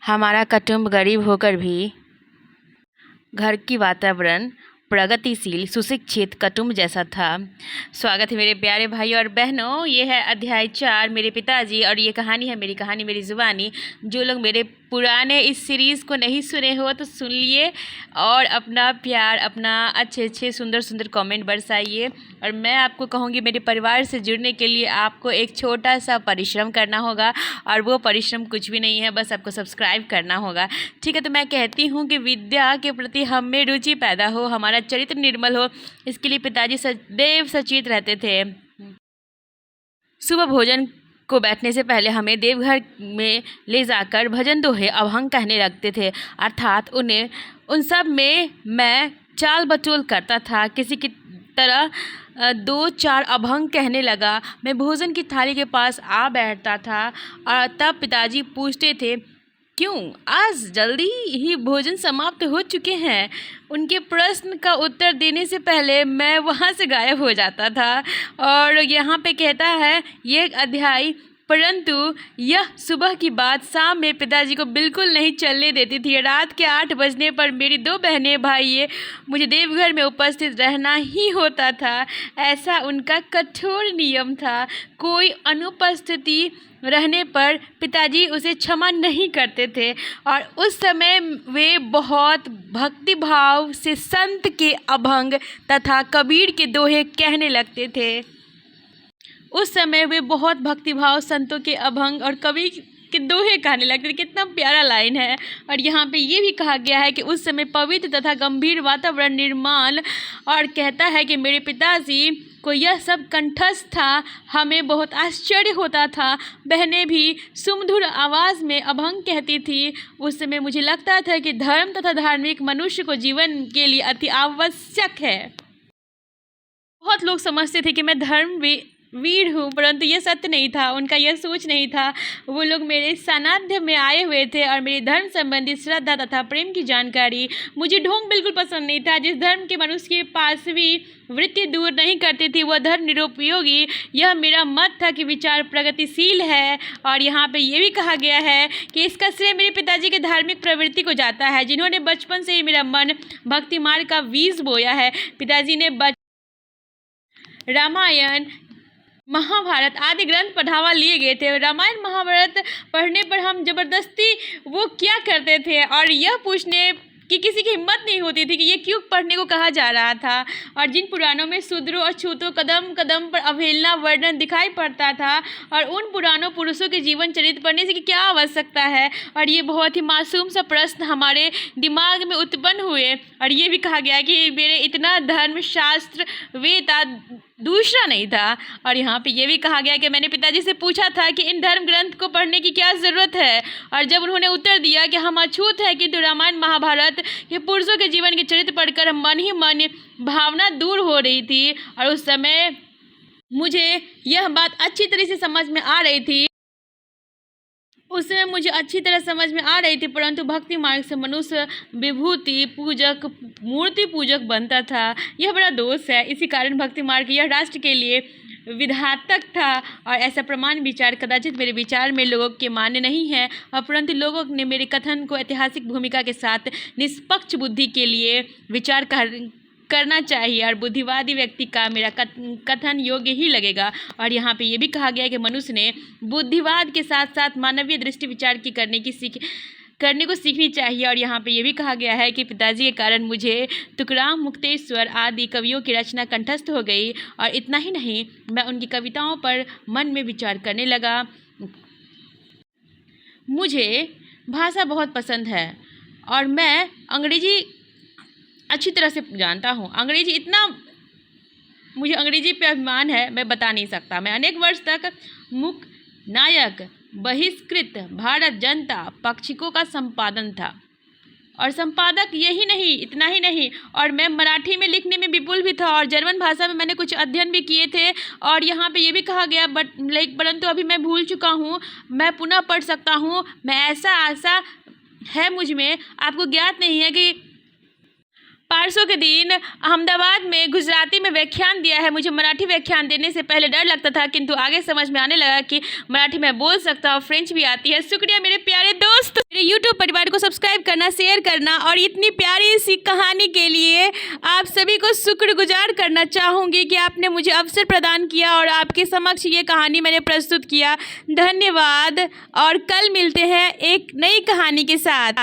हमारा कुटुंब गरीब होकर भी घर की वातावरण प्रगतिशील सुशिक्षित कुटुंब जैसा था। स्वागत है मेरे प्यारे भाई और बहनों। ये है अध्याय 4 मेरे पिताजी और ये कहानी है मेरी ज़ुबानी। जो लोग मेरे पुराने इस सीरीज़ को नहीं सुने हो तो सुन लिए और अपना प्यार, अपना अच्छे सुंदर कमेंट बरसाइए। और मैं आपको कहूँगी मेरे परिवार से जुड़ने के लिए आपको एक छोटा सा परिश्रम करना होगा और वो परिश्रम कुछ भी नहीं है, बस आपको सब्सक्राइब करना होगा। ठीक है, तो मैं कहती हूँ कि विद्या के प्रति हम में रुचि पैदा हो, हमारा चरित्र निर्मल हो, इसके लिए पिताजी सदैव सचेत रहते थे। सुबह भोजन को बैठने से पहले हमें देवघर में ले जाकर भजन दोहे अभंग कहने लगते थे, अर्थात उन सब में मैं चाल बटोल करता था। किसी की तरह 2-4 अभंग कहने लगा। मैं भोजन की थाली के पास आ बैठता था और तब पिताजी पूछते थे, क्यों आज जल्दी ही भोजन समाप्त हो चुके हैं? उनके प्रश्न का उत्तर देने से पहले मैं वहाँ से गायब हो जाता था। और यहाँ पे कहता है ये अध्याय, परंतु यह सुबह की बात शाम में पिताजी को बिल्कुल नहीं चलने देती थी। रात के 8 बजने पर मेरी 2 बहनें भाई मुझे देवघर में उपस्थित रहना ही होता था। ऐसा उनका कठोर नियम था। कोई अनुपस्थिति रहने पर पिताजी उसे क्षमा नहीं करते थे और उस समय वे बहुत भक्तिभाव से संत के अभंग तथा कबीर के दोहे कहने लगते थे। उस समय वे बहुत भक्तिभाव संतों के अभंग और कबीर के दोहे कहने लगते थे। कितना प्यारा लाइन है। और यहाँ पे ये भी कहा गया है कि उस समय पवित्र तथा गंभीर वातावरण निर्माण, और कहता है कि मेरे पिताजी को यह सब कंठस्थ था। हमें बहुत आश्चर्य होता था। बहनें भी सुमधुर आवाज़ में अभंग कहती थी। उस समय मुझे लगता था कि धर्म तथा धार्मिक मनुष्य को जीवन के लिए अति आवश्यक है। बहुत लोग समझते थे कि मैं वीर हूँ, परंतु यह सत्य नहीं था। उनका यह सोच नहीं था। वो लोग मेरे सानिध्य में आए हुए थे और मेरे धर्म संबंधी श्रद्धा तथा प्रेम की जानकारी। मुझे ढोंग बिल्कुल पसंद नहीं था। जिस धर्म के मनुष्य के पासवी वृत्ति दूर नहीं करती थी वह धर्म निरुपयोगी। यह मेरा मत था कि विचार प्रगतिशील है। और यहाँ पे ये भी कहा गया है कि इसका श्रेय मेरे पिताजी के धार्मिक प्रवृत्ति को जाता है, जिन्होंने बचपन से ही मेरा मन भक्ति मार्ग का बीज बोया है। पिताजी ने रामायण महाभारत आदि ग्रंथ पढ़ावा लिए गए थे। रामायण महाभारत पढ़ने पर हम जबरदस्ती वो क्या करते थे और यह पूछने कि किसी की हिम्मत नहीं होती थी कि ये क्यों पढ़ने को कहा जा रहा था। और जिन पुराणों में शूद्रों और छूतों कदम कदम पर अवहेलना वर्णन दिखाई पड़ता था, और उन पुरानों पुरुषों के जीवन चरित्र पढ़ने से कि क्या आवश्यकता है। और ये बहुत ही मासूम सा प्रश्न हमारे दिमाग में उत्पन्न हुए। और ये भी कहा गया कि मेरे इतना धर्मशास्त्र वेता दूसरा नहीं था। और यहाँ पे ये भी कहा गया कि मैंने पिताजी से पूछा था कि इन धर्म ग्रंथ को पढ़ने की क्या ज़रूरत है, और जब उन्होंने उत्तर दिया कि हम अछूत हैं, किंतु रामायण महाभारत के पुरुषों के जीवन के चरित्र पढ़कर मन ही मन भावना दूर हो रही थी। और उस समय मुझे यह बात अच्छी तरह से समझ में आ रही थी। परंतु भक्ति मार्ग से मनुष्य विभूति पूजक मूर्ति पूजक बनता था। यह बड़ा दोष है। इसी कारण भक्ति मार्ग यह राष्ट्र के लिए विधातक था। और ऐसा प्रमाण विचार कदाचित मेरे विचार में लोगों के मान्य नहीं है, और परंतु लोगों ने मेरे कथन को ऐतिहासिक भूमिका के साथ निष्पक्ष बुद्धि के लिए विचार करना चाहिए, और बुद्धिवादी व्यक्ति का मेरा कथन योग्य ही लगेगा। और यहाँ पे ये भी कहा गया है कि मनुष्य ने बुद्धिवाद के साथ साथ मानवीय दृष्टि विचार की करने को सीखनी चाहिए। और यहाँ पे ये भी कहा गया है कि पिताजी के कारण मुझे तुकाराम, मुक्तेश्वर आदि कवियों की रचना कंठस्थ हो गई। और इतना ही नहीं, मैं उनकी कविताओं पर मन में विचार करने लगा। मुझे भाषा बहुत पसंद है और मैं अंग्रेजी अच्छी तरह से जानता हूँ। मुझे अंग्रेजी पे अभिमान है, मैं बता नहीं सकता। मैं अनेक वर्ष तक मुख्य नायक बहिष्कृत भारत जनता पाक्षिकों का संपादन था, और संपादक इतना ही नहीं, और मैं मराठी में लिखने में विपुल भी था, और जर्मन भाषा में मैंने कुछ अध्ययन भी किए थे। और यहाँ पे ये भी कहा गया परंतु अभी मैं भूल चुका हूँ, मैं पुनः पढ़ सकता हूँ। मैं ऐसा आशा है मुझ में। आपको ज्ञात नहीं है कि परसों के दिन अहमदाबाद में गुजराती में व्याख्यान दिया है। मुझे मराठी व्याख्यान देने से पहले डर लगता था, किंतु आगे समझ में आने लगा कि मराठी में बोल सकता हूँ, फ्रेंच भी आती है। शुक्रिया मेरे प्यारे दोस्त। मेरे यूट्यूब यूट्यूब परिवार को सब्सक्राइब करना, शेयर करना और इतनी प्यारी सी कहानी के लिए आप सभी को शुक्रगुजार करना चाहूँगी कि आपने मुझे अवसर प्रदान किया और आपके समक्ष ये कहानी मैंने प्रस्तुत किया। धन्यवाद और कल मिलते हैं एक नई कहानी के साथ।